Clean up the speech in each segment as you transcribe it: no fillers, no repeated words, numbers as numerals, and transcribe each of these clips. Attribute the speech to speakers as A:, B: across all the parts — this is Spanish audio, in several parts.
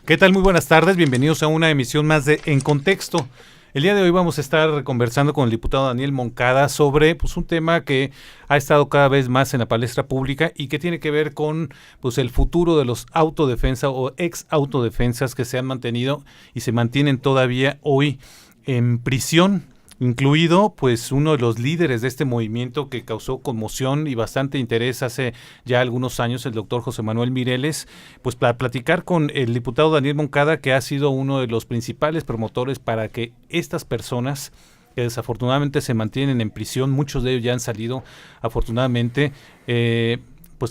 A: ¿Qué tal? Muy buenas tardes, bienvenidos a una emisión más de En Contexto. El día de hoy vamos a estar conversando con el diputado Daniel Moncada sobre un tema que ha estado cada vez más en la palestra pública y que tiene que ver con el futuro de los autodefensas o ex autodefensas que se han mantenido y se mantienen todavía hoy en prisión, incluido uno de los líderes de este movimiento que causó conmoción y bastante interés hace ya algunos años, el doctor José Manuel Mireles, para platicar con el diputado Daniel Moncada, que ha sido uno de los principales promotores para que estas personas que desafortunadamente se mantienen en prisión, muchos de ellos ya han salido afortunadamente,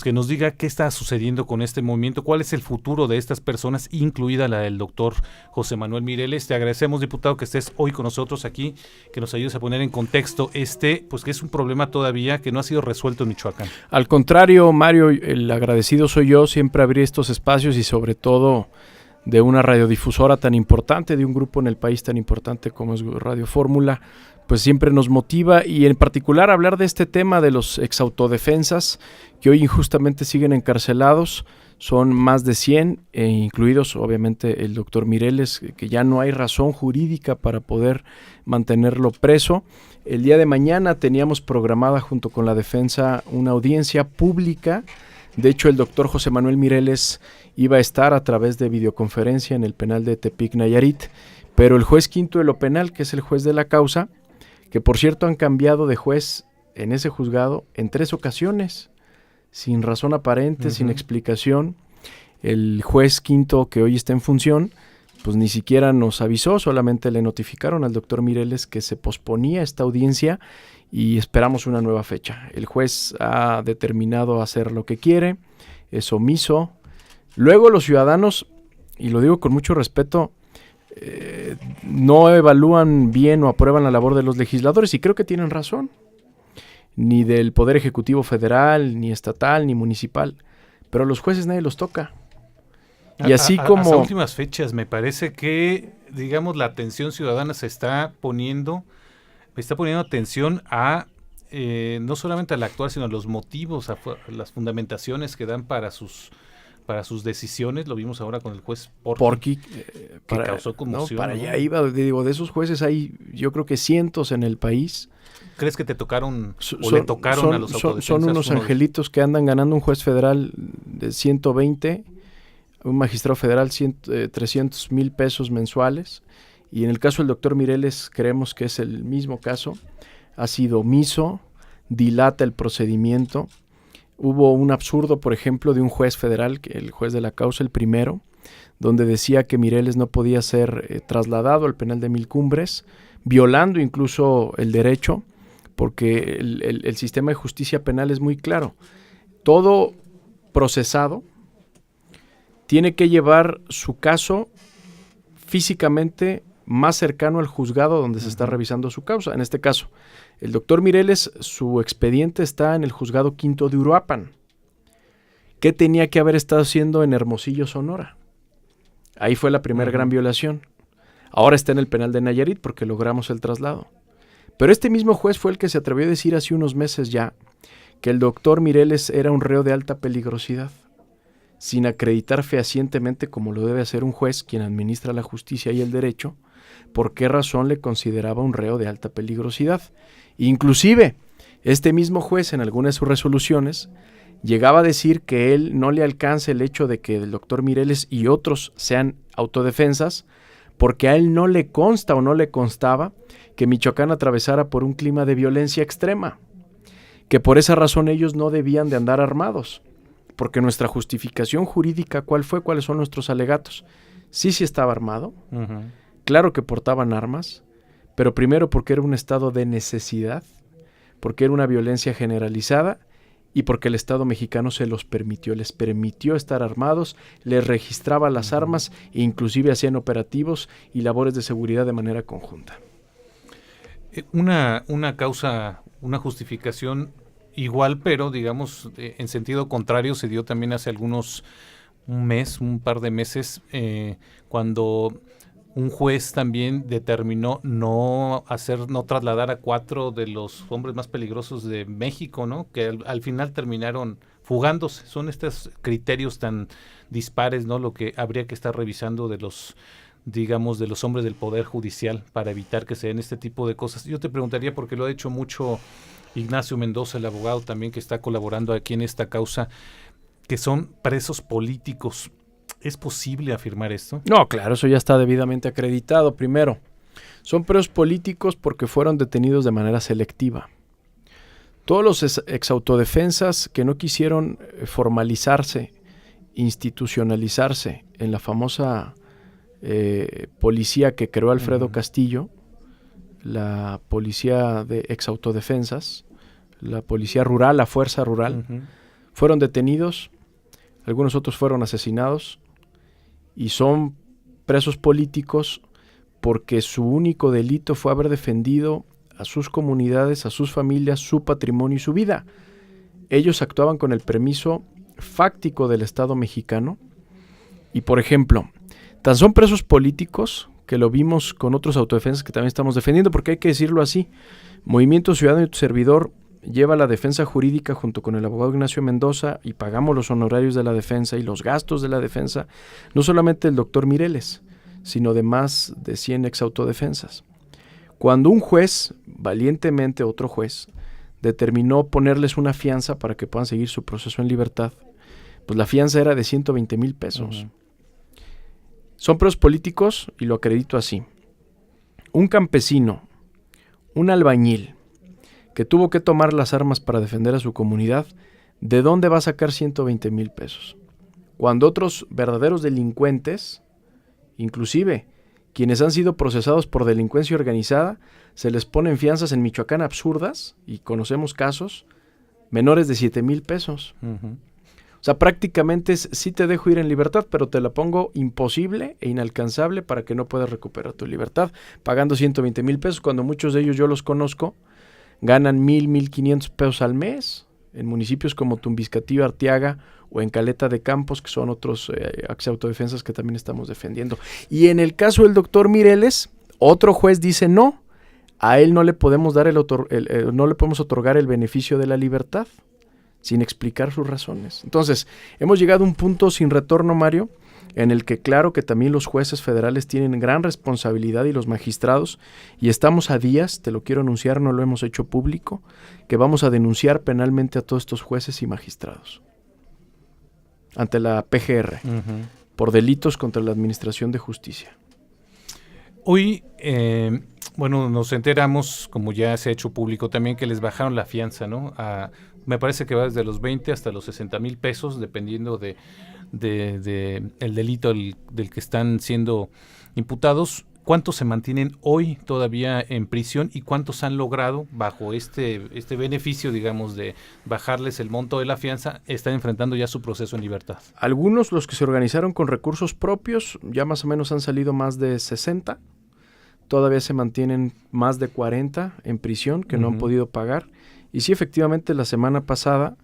A: que nos diga qué está sucediendo con este movimiento, cuál es el futuro de estas personas, incluida la del doctor José Manuel Mireles. Te agradecemos, diputado, que estés hoy con nosotros aquí, que nos ayudes a poner en contexto que es un problema todavía que no ha sido resuelto en Michoacán.
B: Al contrario, Mario, el agradecido soy yo, siempre abrir estos espacios y sobre todo de una radiodifusora tan importante, de un grupo en el país tan importante como es Radio Fórmula, pues siempre nos motiva, y en particular hablar de este tema de los exautodefensas que hoy injustamente siguen encarcelados. Son más de 100, incluidos obviamente el doctor Mireles, que ya no hay razón jurídica para poder mantenerlo preso. El día de mañana teníamos programada junto con la defensa una audiencia pública. De hecho, el doctor José Manuel Mireles iba a estar a través de videoconferencia en el penal de Tepic, Nayarit, pero el juez quinto de lo penal, que es el juez de la causa, que por cierto han cambiado de juez en ese juzgado en 3 ocasiones, sin razón aparente, sin explicación. El juez quinto que hoy está en función, pues ni siquiera nos avisó, solamente le notificaron al doctor Mireles que se posponía esta audiencia y esperamos una nueva fecha. El juez ha determinado hacer lo que quiere, es omiso. Luego los ciudadanos, y lo digo con mucho respeto, no evalúan bien o aprueban la labor de los legisladores, y creo que tienen razón, ni del Poder Ejecutivo Federal, ni estatal, ni municipal, pero a los jueces nadie los toca. Y así como...
A: Hasta últimas fechas me parece que, la atención ciudadana se está poniendo atención a no solamente al actuar, sino a los motivos, a las fundamentaciones que dan para sus decisiones. Lo vimos ahora con el juez Porqui, que causó conmoción.
B: Para allá iba, de esos jueces hay, yo creo que cientos en el país.
A: ¿Crees que te tocaron le tocaron a los autodefensas?
B: Son unos angelitos que andan ganando, un juez federal de 120, un magistrado federal 300,000 pesos mensuales, y en el caso del doctor Mireles creemos que es el mismo caso. Ha sido omiso, dilata el procedimiento. Hubo un absurdo, por ejemplo, de un juez federal, el juez de la causa, el primero, donde decía que Mireles no podía ser trasladado al penal de Mil Cumbres, violando incluso el derecho, porque el sistema de justicia penal es muy claro. Todo procesado tiene que llevar su caso físicamente más cercano al juzgado donde se está revisando su causa. En este caso, el doctor Mireles, su expediente está en el juzgado quinto de Uruapan. ¿Qué tenía que haber estado haciendo en Hermosillo, Sonora? Ahí fue la primera gran violación. Ahora está en el penal de Nayarit porque logramos el traslado. Pero este mismo juez fue el que se atrevió a decir hace unos meses ya que el doctor Mireles era un reo de alta peligrosidad, sin acreditar fehacientemente, como lo debe hacer un juez, quien administra la justicia y el derecho, por qué razón le consideraba un reo de alta peligrosidad. Inclusive, este mismo juez en algunas de sus resoluciones llegaba a decir que él no le alcanza el hecho de que el doctor Mireles y otros sean autodefensas, porque a él no le consta o no le constaba que Michoacán atravesara por un clima de violencia extrema, que por esa razón ellos no debían de andar armados, porque nuestra justificación jurídica, ¿cuál fue? ¿Cuáles son nuestros alegatos? Sí estaba armado, claro que portaban armas, pero primero porque era un estado de necesidad, porque era una violencia generalizada y porque el Estado mexicano les permitió estar armados, les registraba las armas e inclusive hacían operativos y labores de seguridad de manera conjunta.
A: Una causa, una justificación igual, pero en sentido contrario se dio también hace un par de meses, cuando un juez también determinó no trasladar a 4 de los hombres más peligrosos de México, ¿no? Que al final terminaron fugándose. Son estos criterios tan dispares, ¿no? Lo que habría que estar revisando de los, digamos, de los hombres del Poder Judicial para evitar que se den este tipo de cosas. Yo te preguntaría, porque lo ha hecho mucho Ignacio Mendoza, el abogado también que está colaborando aquí en esta causa, que son presos políticos. ¿Es posible afirmar esto?
B: No, claro, eso ya está debidamente acreditado. Primero, son presos políticos porque fueron detenidos de manera selectiva. Todos los exautodefensas que no quisieron formalizarse, institucionalizarse en la famosa policía que creó Alfredo Castillo, la policía de exautodefensas, la policía rural, la fuerza rural, fueron detenidos, algunos otros fueron asesinados y son presos políticos porque su único delito fue haber defendido a sus comunidades, a sus familias, su patrimonio y su vida. Ellos actuaban con el permiso fáctico del Estado mexicano y, por ejemplo, tan son presos políticos que lo vimos con otros autodefensas que también estamos defendiendo, porque hay que decirlo así, Movimiento Ciudadano y tu servidor lleva la defensa jurídica junto con el abogado Ignacio Mendoza y pagamos los honorarios de la defensa y los gastos de la defensa, no solamente del doctor Mireles, sino de más de 100 exautodefensas. Cuando un juez, valientemente otro juez, determinó ponerles una fianza para que puedan seguir su proceso en libertad, pues la fianza era de 120,000 pesos. Son presos políticos y lo acredito así. Un campesino, un albañil, que tuvo que tomar las armas para defender a su comunidad, ¿de dónde va a sacar 120,000 pesos? Cuando otros verdaderos delincuentes, inclusive quienes han sido procesados por delincuencia organizada, se les ponen fianzas en Michoacán absurdas, y conocemos casos, menores de 7,000 pesos. O sea, prácticamente sí te dejo ir en libertad, pero te la pongo imposible e inalcanzable para que no puedas recuperar tu libertad, pagando 120,000 pesos, cuando muchos de ellos yo los conozco, ganan 1,500 pesos al mes, en municipios como Tumbiscatío, Arteaga o en Caleta de Campos, que son otros autodefensas que también estamos defendiendo. Y en el caso del doctor Mireles, otro juez dice no, a él no le podemos dar no le podemos otorgar el beneficio de la libertad, sin explicar sus razones. Entonces, hemos llegado a un punto sin retorno, Mario, en el que claro que también los jueces federales tienen gran responsabilidad y los magistrados, y estamos a días, te lo quiero anunciar, no lo hemos hecho público, que vamos a denunciar penalmente a todos estos jueces y magistrados ante la PGR por delitos contra la Administración de Justicia.
A: Hoy, bueno, nos enteramos, como ya se ha hecho público también, que les bajaron la fianza, ¿no? Me parece que va desde los 20 hasta los 60,000 pesos, dependiendo de el delito del que están siendo imputados. ¿Cuántos se mantienen hoy todavía en prisión y cuántos han logrado, bajo este beneficio, digamos, de bajarles el monto de la fianza, están enfrentando ya su proceso en libertad?
B: Algunos, los que se organizaron con recursos propios, ya más o menos han salido más de 60. Todavía se mantienen más de 40 en prisión que no han podido pagar. Y sí, efectivamente, la semana pasada,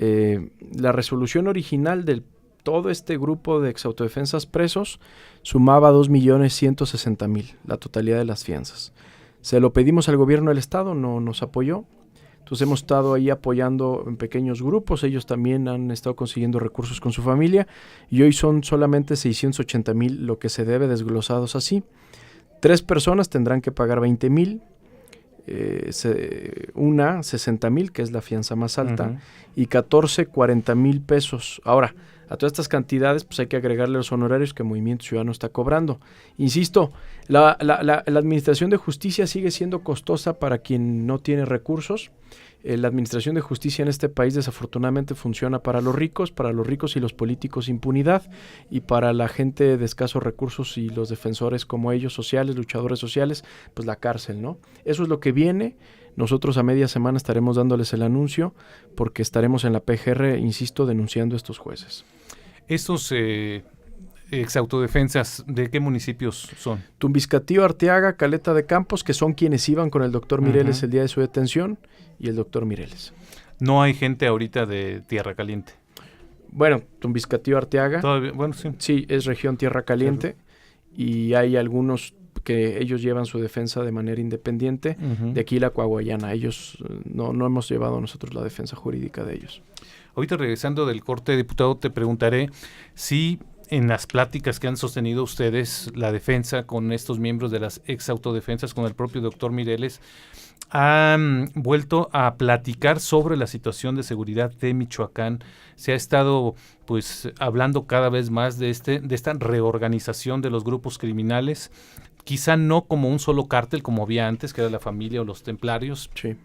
B: la resolución original de todo este grupo de exautodefensas presos sumaba 2,160,000, la totalidad de las fianzas. Se lo pedimos al gobierno del estado, no nos apoyó. Entonces hemos estado ahí apoyando en pequeños grupos, ellos también han estado consiguiendo recursos con su familia y hoy son solamente 680,000 lo que se debe, desglosados así. 3 personas tendrán que pagar 20,000, una 60,000, que es la fianza más alta, y 14, 40,000 pesos. Ahora, a todas estas cantidades pues hay que agregarle los honorarios que Movimiento Ciudadano está cobrando. Insisto, la administración de justicia sigue siendo costosa para quien no tiene recursos. La administración de justicia en este país desafortunadamente funciona para los ricos y los políticos impunidad, y para la gente de escasos recursos y los defensores como ellos, sociales, luchadores sociales, pues la cárcel, ¿no? Eso es lo que viene. Nosotros a media semana estaremos dándoles el anuncio porque estaremos en la PGR, insisto, denunciando a estos jueces.
A: Estos exautodefensas, ¿de qué municipios son?
B: Tumbiscatío, Arteaga, Caleta de Campos, que son quienes iban con el doctor Mireles el día de su detención, y el doctor Mireles.
A: No hay gente ahorita de Tierra Caliente.
B: Bueno, Tumbiscatío, Arteaga.
A: Todavía, bueno, sí.
B: Sí, es región Tierra Caliente, y hay algunos que ellos llevan su defensa de manera independiente. De aquí la Coahuayana, ellos no hemos llevado nosotros la defensa jurídica de ellos.
A: Ahorita regresando del corte, diputado, te preguntaré si en las pláticas que han sostenido ustedes, la defensa con estos miembros de las ex autodefensas, con el propio doctor Mireles, han vuelto a platicar sobre la situación de seguridad de Michoacán. Se ha estado pues hablando cada vez más de esta reorganización de los grupos criminales, quizá no como un solo cártel como había antes, que era la familia o los templarios.
B: Sí.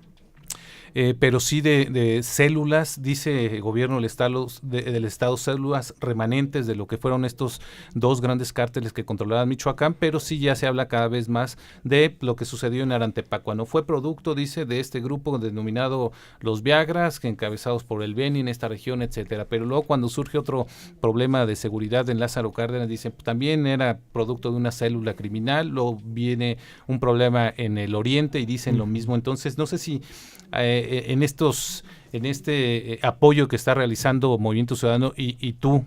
A: Pero sí de células, dice el gobierno del estado, células remanentes de lo que fueron estos dos grandes cárteles que controlaban Michoacán, pero sí ya se habla cada vez más de lo que sucedió en Arantepacua. No fue producto, dice, de este grupo denominado los Viagras, que encabezados por el Beni en esta región, etcétera. Pero luego cuando surge otro problema de seguridad en Lázaro Cárdenas, dicen, también era producto de una célula criminal, luego viene un problema en el oriente y dicen lo mismo. Entonces, no sé si en este apoyo que está realizando Movimiento Ciudadano y tú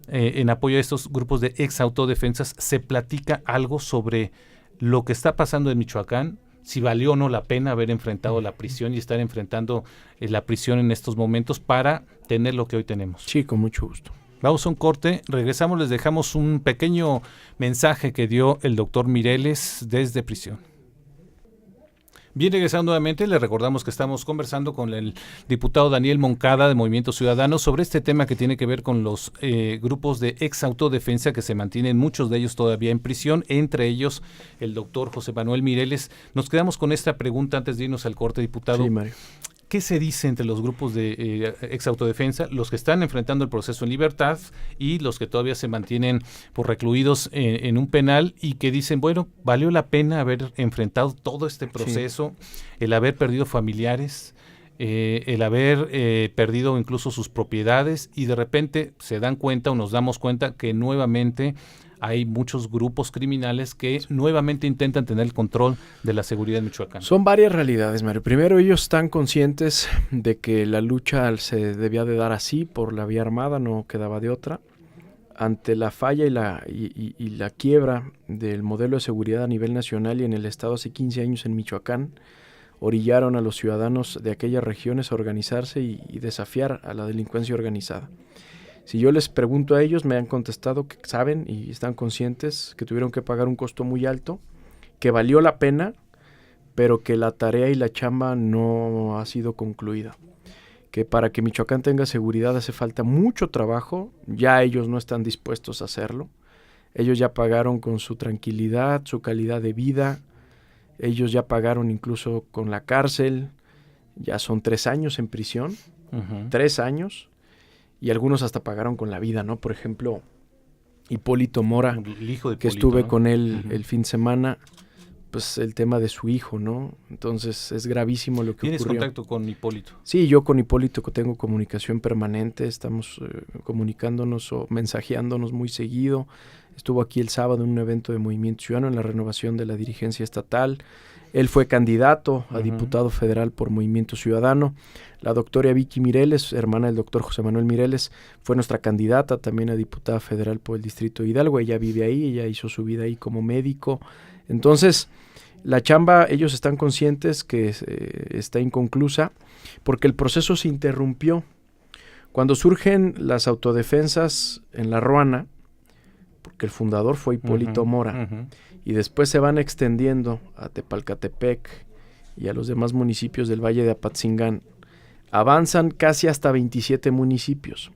A: en apoyo a estos grupos de ex autodefensas, ¿se platica algo sobre lo que está pasando en Michoacán? Si valió o no la pena haber enfrentado la prisión y estar enfrentando la prisión en estos momentos para tener lo que hoy tenemos.
B: Sí, con mucho gusto.
A: Vamos a un corte, regresamos, les dejamos un pequeño mensaje que dio el doctor Mireles desde prisión. Bien, regresando nuevamente, les recordamos que estamos conversando con el diputado Daniel Moncada de Movimiento Ciudadano sobre este tema que tiene que ver con los grupos de ex autodefensa que se mantienen, muchos de ellos todavía en prisión, entre ellos el doctor José Manuel Mireles. Nos quedamos con esta pregunta antes de irnos al corte, diputado.
B: Sí, Mario.
A: ¿Qué se dice entre los grupos de ex autodefensa, los que están enfrentando el proceso en libertad y los que todavía se mantienen recluidos en un penal y que dicen, bueno, valió la pena haber enfrentado todo este proceso, el haber perdido familiares, el haber perdido incluso sus propiedades y de repente se dan cuenta o nos damos cuenta que nuevamente hay muchos grupos criminales que nuevamente intentan tener el control de la seguridad en Michoacán?
B: Son varias realidades, Mario. Primero, ellos están conscientes de que la lucha se debía de dar así, por la vía armada, no quedaba de otra. Ante la falla y la quiebra del modelo de seguridad a nivel nacional y en el estado hace 15 años en Michoacán, orillaron a los ciudadanos de aquellas regiones a organizarse y desafiar a la delincuencia organizada. Si yo les pregunto a ellos, me han contestado que saben y están conscientes que tuvieron que pagar un costo muy alto, que valió la pena, pero que la tarea y la chamba no ha sido concluida. Que para que Michoacán tenga seguridad hace falta mucho trabajo, ya ellos no están dispuestos a hacerlo. Ellos ya pagaron con su tranquilidad, su calidad de vida, ellos ya pagaron incluso con la cárcel, ya son 3 años en prisión, 3 años. Y algunos hasta pagaron con la vida, ¿no? Por ejemplo, Hipólito Mora,
A: el hijo de
B: que
A: Hipólito,
B: estuve
A: ¿no?
B: con él el fin de semana, pues el tema de su hijo, ¿no? Entonces es gravísimo lo que ocurrió.
A: ¿Tienes contacto con Hipólito?
B: Sí, yo con Hipólito tengo comunicación permanente, estamos comunicándonos o mensajeándonos muy seguido. Estuvo aquí el sábado en un evento de Movimiento Ciudadano en la renovación de la dirigencia estatal. Él fue candidato a diputado federal por Movimiento Ciudadano. La doctora Vicky Mireles, hermana del doctor José Manuel Mireles, fue nuestra candidata también a diputada federal por el Distrito de Hidalgo. Ella vive ahí, ella hizo su vida ahí como médico. Entonces, la chamba, ellos están conscientes que está inconclusa porque el proceso se interrumpió. Cuando surgen las autodefensas en La Ruana, porque el fundador fue Hipólito Mora, y después se van extendiendo a Tepalcatepec y a los demás municipios del Valle de Apatzingán, avanzan casi hasta 27 municipios.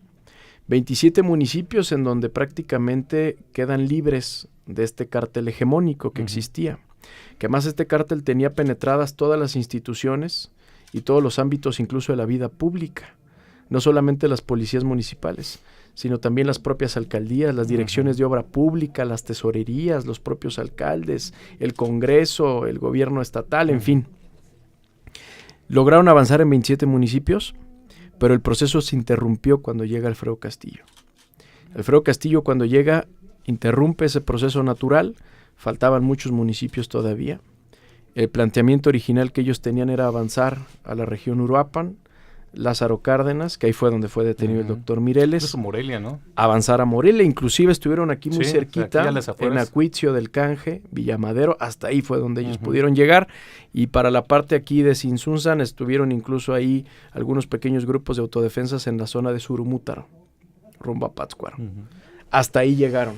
B: 27 municipios en donde prácticamente quedan libres de este cártel hegemónico que existía. Que además este cártel tenía penetradas todas las instituciones y todos los ámbitos incluso de la vida pública. No solamente las policías municipales, sino también las propias alcaldías, las direcciones de obra pública, las tesorerías, los propios alcaldes, el Congreso, el gobierno estatal, en fin. Lograron avanzar en 27 municipios, pero el proceso se interrumpió cuando llega Alfredo Castillo. Alfredo Castillo, cuando llega, interrumpe ese proceso natural, faltaban muchos municipios todavía. El planteamiento original que ellos tenían era avanzar a la región Uruapan, Lázaro Cárdenas, que ahí fue donde fue detenido el doctor Mireles.
A: Eso es Morelia, ¿no?
B: Avanzar a Morelia, inclusive estuvieron aquí muy cerquita,
A: aquí a las afueras.
B: en Acuitzio del Canje, Villamadero, hasta ahí fue donde ellos pudieron llegar, y para la parte aquí de Sinsunzan estuvieron incluso ahí algunos pequeños grupos de autodefensas en la zona de Surumútaro, rumbo a Pátzcuaro. Hasta ahí llegaron.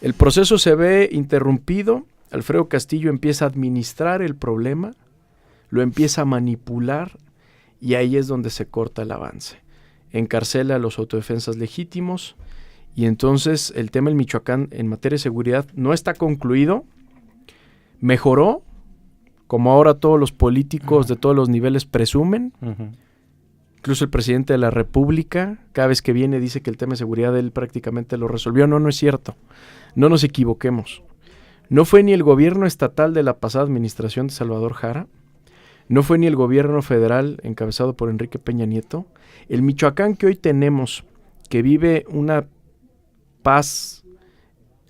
B: El proceso se ve interrumpido, Alfredo Castillo empieza a administrar el problema, lo empieza a manipular, y ahí es donde se corta el avance. Encarcela a los autodefensas legítimos, y entonces el tema en Michoacán en materia de seguridad no está concluido. Mejoró, como ahora todos los políticos de todos los niveles presumen. Incluso el presidente de la República, cada vez que viene, dice que el tema de seguridad él prácticamente lo resolvió. No es cierto. No nos equivoquemos. No fue ni el gobierno estatal de la pasada administración de Salvador Jara, no fue ni el gobierno federal encabezado por Enrique Peña Nieto. El Michoacán que hoy tenemos, que vive una paz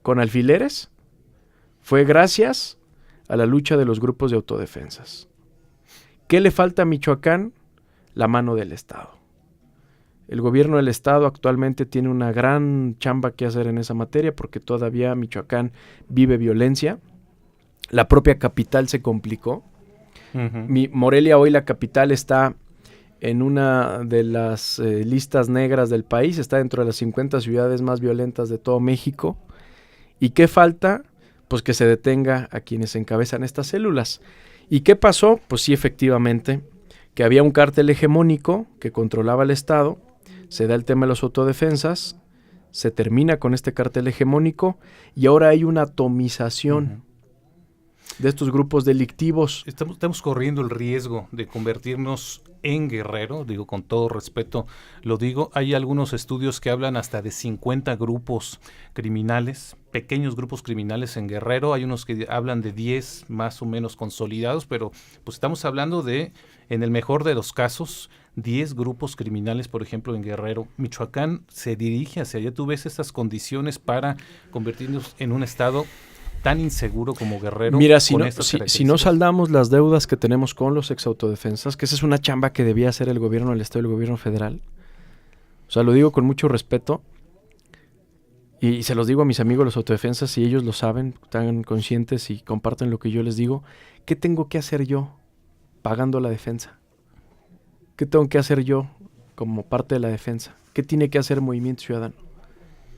B: con alfileres, fue gracias a la lucha de los grupos de autodefensas. ¿Qué le falta a Michoacán? La mano del Estado. El gobierno del Estado actualmente tiene una gran chamba que hacer en esa materia porque todavía Michoacán vive violencia. La propia capital se complicó. Morelia hoy, la capital, está en una de las listas negras del país, está dentro de las 50 ciudades más violentas de todo México. ¿Y qué falta? Pues que se detenga a quienes encabezan estas células. ¿Y qué pasó? Pues sí, efectivamente, que había un cártel hegemónico que controlaba el Estado, se da el tema de las autodefensas, se termina con este cártel hegemónico y ahora hay una atomización de estos grupos delictivos.
A: Estamos corriendo el riesgo de convertirnos en Guerrero, digo con todo respeto, lo digo. Hay algunos estudios que hablan hasta de 50 grupos criminales, pequeños grupos criminales en Guerrero. Hay unos que hablan de 10 más o menos consolidados, pero pues estamos hablando de, en el mejor de los casos, 10 grupos criminales, por ejemplo, en Guerrero. Michoacán se dirige hacia allá. ¿Tú ves estas condiciones para convertirnos en un estado tan inseguro como Guerrero?
B: Mira, si no saldamos las deudas que tenemos con los exautodefensas, que esa es una chamba que debía hacer el gobierno del Estado y el gobierno federal, o sea, lo digo con mucho respeto, y se los digo a mis amigos los autodefensas, y ellos lo saben, están conscientes y comparten lo que yo les digo. ¿Qué tengo que hacer yo pagando la defensa? ¿Qué tengo que hacer yo como parte de la defensa? ¿Qué tiene que hacer Movimiento Ciudadano?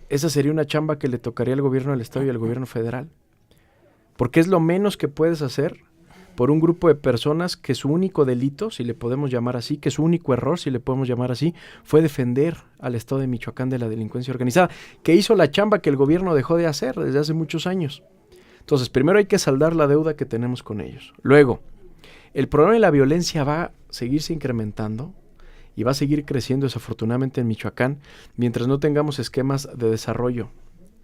B: Esa sería una chamba que le tocaría al gobierno del Estado y al gobierno federal. Porque es lo menos que puedes hacer por un grupo de personas que su único delito, si le podemos llamar así, que su único error, si le podemos llamar así, fue defender al Estado de Michoacán de la delincuencia organizada, que hizo la chamba que el gobierno dejó de hacer desde hace muchos años. Entonces, primero hay que saldar la deuda que tenemos con ellos. Luego, el problema de la violencia va a seguirse incrementando y va a seguir creciendo desafortunadamente en Michoacán mientras no tengamos esquemas de desarrollo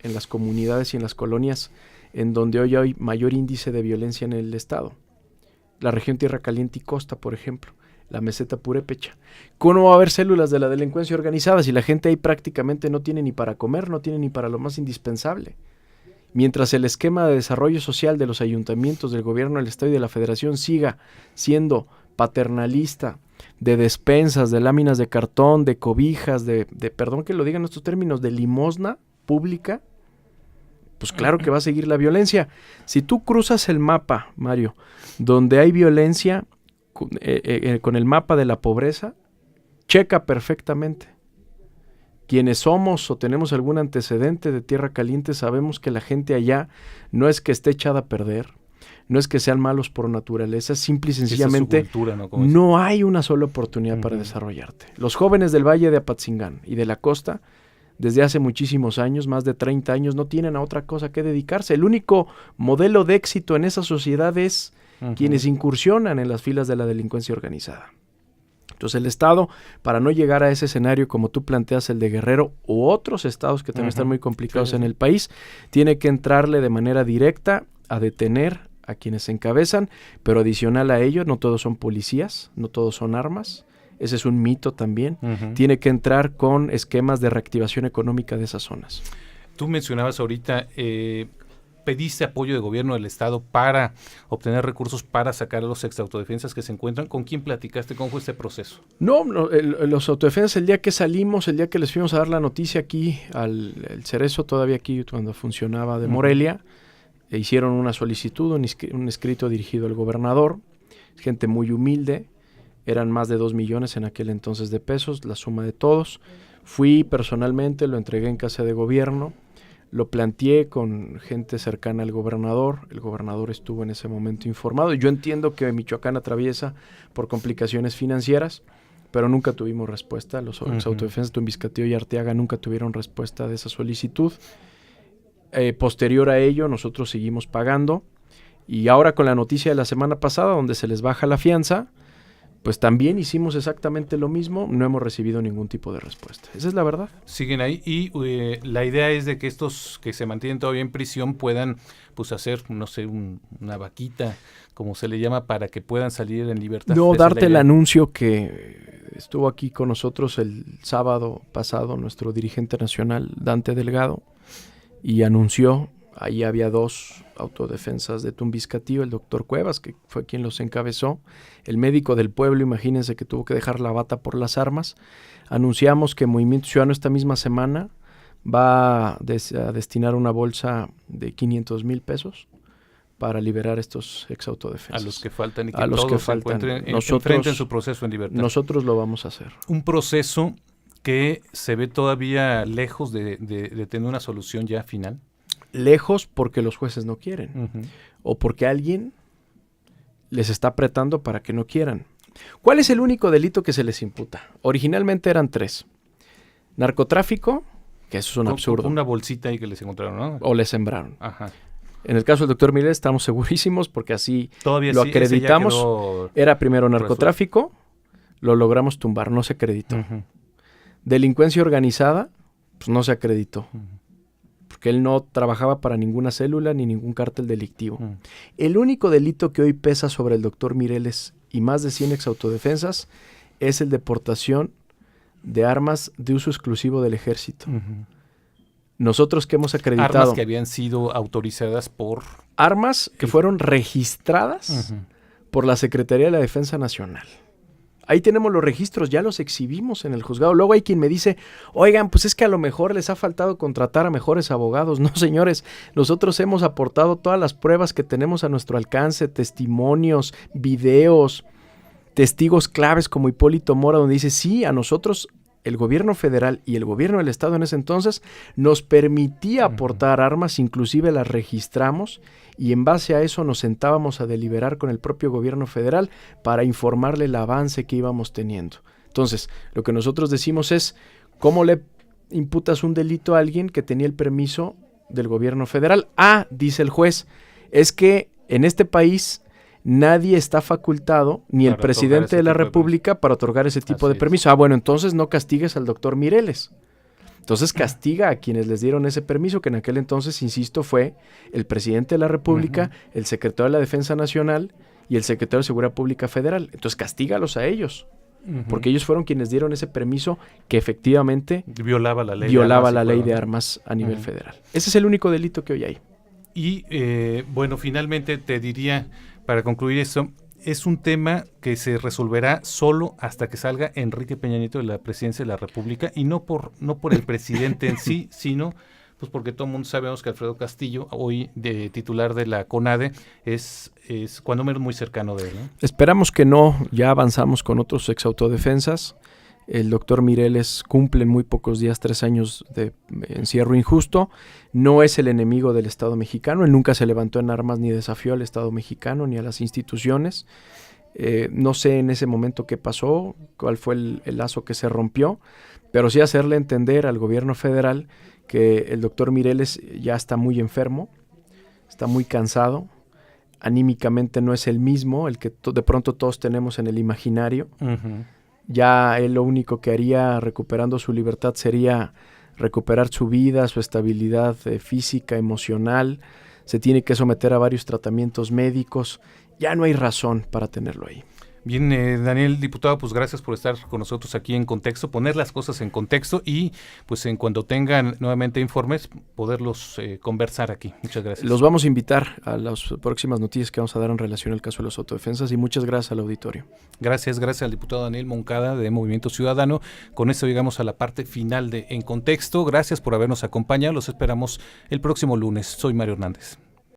B: en las comunidades y en las colonias en donde hoy hay mayor índice de violencia en el estado. La región Tierra Caliente y Costa, por ejemplo, la meseta purépecha. ¿Cómo va a haber células de la delincuencia organizada si la gente ahí prácticamente no tiene ni para comer, no tiene ni para lo más indispensable? Mientras el esquema de desarrollo social de los ayuntamientos, del gobierno del estado y de la federación siga siendo paternalista, de despensas, de láminas de cartón, de cobijas, de perdón que lo digan estos términos, de limosna pública, pues claro que va a seguir la violencia. Si tú cruzas el mapa, Mario, donde hay violencia con el mapa de la pobreza, checa perfectamente. Quienes somos o tenemos algún antecedente de Tierra Caliente sabemos que la gente allá no es que esté echada a perder, no es que sean malos por naturaleza, simple y sencillamente
A: cultura,
B: no hay una sola oportunidad para desarrollarte. Los jóvenes del Valle de Apatzingán y de la costa, desde hace muchísimos años, más de 30 años, no tienen a otra cosa que dedicarse. El único modelo de éxito en esa sociedad es quienes incursionan en las filas de la delincuencia organizada. Entonces el Estado, para no llegar a ese escenario como tú planteas, el de Guerrero u otros estados que también están muy complicados en el país, tiene que entrarle de manera directa a detener a quienes se encabezan, pero adicional a ello, no todos son policías, no todos son armas. Ese es un mito también. Tiene que entrar con esquemas de reactivación económica de esas zonas.
A: Tú mencionabas ahorita pediste apoyo de gobierno del estado para obtener recursos para sacar a los exautodefensas que se encuentran. ¿Con quién platicaste? ¿Cómo fue este proceso?
B: No, los autodefensas, el día que salimos, el día que les fuimos a dar la noticia aquí el Cerezo, todavía aquí cuando funcionaba de Morelia, hicieron una solicitud, un escrito dirigido al gobernador, gente muy humilde, eran más de 2 millones en aquel entonces de pesos, la suma de todos. Fui personalmente, lo entregué en Casa de Gobierno, lo planteé con gente cercana al gobernador, el gobernador estuvo en ese momento informado. Yo entiendo que Michoacán atraviesa por complicaciones financieras, pero nunca tuvimos respuesta. Los autodefensas Tumbiscatío y Arteaga nunca tuvieron respuesta de esa solicitud. Posterior a ello, nosotros seguimos pagando, y ahora con la noticia de la semana pasada, donde se les baja la fianza, pues también hicimos exactamente lo mismo, no hemos recibido ningún tipo de respuesta. Esa es la verdad.
A: Siguen ahí y la idea es de que estos que se mantienen todavía en prisión puedan pues hacer, no sé, una vaquita, como se le llama, para que puedan salir en libertad.
B: No, darte el anuncio que estuvo aquí con nosotros el sábado pasado nuestro dirigente nacional, Dante Delgado, y anunció, ahí había 2 autodefensas de Tumbiscatío, el doctor Cuevas, que fue quien los encabezó, el médico del pueblo, imagínense que tuvo que dejar la bata por las armas. Anunciamos que Movimiento Ciudadano esta misma semana va a destinar una bolsa de 500,000 pesos para liberar estos exautodefensas.
A: A los que faltan y que
B: a los
A: todos
B: que
A: se
B: faltan.
A: enfrenten su proceso en libertad.
B: Nosotros lo vamos a hacer.
A: Un proceso que se ve todavía lejos de tener una solución ya final.
B: Lejos porque los jueces no quieren, o porque alguien les está apretando para que no quieran. ¿Cuál es el único delito que se les imputa? Originalmente eran 3. Narcotráfico, que eso es un absurdo.
A: Una bolsita ahí que les encontraron, ¿no?
B: O les sembraron.
A: Ajá.
B: En el caso del doctor Mireles estamos segurísimos porque así
A: todavía
B: lo
A: sí,
B: acreditamos. Era primero narcotráfico, lo logramos tumbar, no se acreditó. Delincuencia organizada, pues no se acreditó. Porque él no trabajaba para ninguna célula ni ningún cártel delictivo. El único delito que hoy pesa sobre el doctor Mireles y más de 100 exautodefensas es el de portación de armas de uso exclusivo del ejército. Nosotros que hemos acreditado...
A: Armas que habían sido autorizadas por...
B: Armas que fueron registradas por la Secretaría de la Defensa Nacional. Ahí tenemos los registros, ya los exhibimos en el juzgado. Luego hay quien me dice, oigan, pues es que a lo mejor les ha faltado contratar a mejores abogados. No, señores, nosotros hemos aportado todas las pruebas que tenemos a nuestro alcance, testimonios, videos, testigos claves como Hipólito Mora, donde dice, sí, a nosotros el gobierno federal y el gobierno del estado en ese entonces nos permitía aportar armas, inclusive las registramos, y en base a eso nos sentábamos a deliberar con el propio gobierno federal para informarle el avance que íbamos teniendo. Entonces, lo que nosotros decimos es, ¿cómo le imputas un delito a alguien que tenía el permiso del gobierno federal? Ah, dice el juez, es que en este país nadie está facultado, ni el presidente de la República, para otorgar ese tipo de permiso. Ah, bueno, entonces no castigues al doctor Mireles. Entonces castiga a quienes les dieron ese permiso, que en aquel entonces, insisto, fue el presidente de la República, el secretario de la Defensa Nacional y el secretario de Seguridad Pública Federal. Entonces castígalos a ellos, porque ellos fueron quienes dieron ese permiso que efectivamente
A: violaba la
B: ley de armas a nivel federal. Ese es el único delito que hoy hay.
A: Y bueno, finalmente te diría, para concluir esto, es un tema que se resolverá solo hasta que salga Enrique Peña Nieto de la presidencia de la República, y no por el presidente en sí, sino pues porque todo el mundo sabemos que Alfredo Castillo, hoy de titular de la CONADE, es cuando menos muy cercano de él, ¿no?
B: Esperamos que no, ya avanzamos con otros exautodefensas. El doctor Mireles cumple en muy pocos días 3 años de encierro injusto. No es el enemigo del Estado mexicano. Él nunca se levantó en armas ni desafió al Estado mexicano ni a las instituciones. No sé en ese momento qué pasó, cuál fue el lazo que se rompió, pero sí hacerle entender al gobierno federal que el doctor Mireles ya está muy enfermo, está muy cansado, anímicamente no es el mismo, el que de pronto todos tenemos en el imaginario. Ya él lo único que haría recuperando su libertad sería recuperar su vida, su estabilidad física, emocional. Se tiene que someter a varios tratamientos médicos. Ya no hay razón para tenerlo ahí.
A: Bien, Daniel, diputado, pues gracias por estar con nosotros aquí en Contexto, poner las cosas en contexto y pues en cuando tengan nuevamente informes, poderlos conversar aquí. Muchas gracias.
B: Los vamos a invitar a las próximas noticias que vamos a dar en relación al caso de las autodefensas y muchas gracias al auditorio.
A: Gracias al diputado Daniel Moncada de Movimiento Ciudadano. Con esto llegamos a la parte final de En Contexto. Gracias por habernos acompañado. Los esperamos el próximo lunes. Soy Mario Hernández.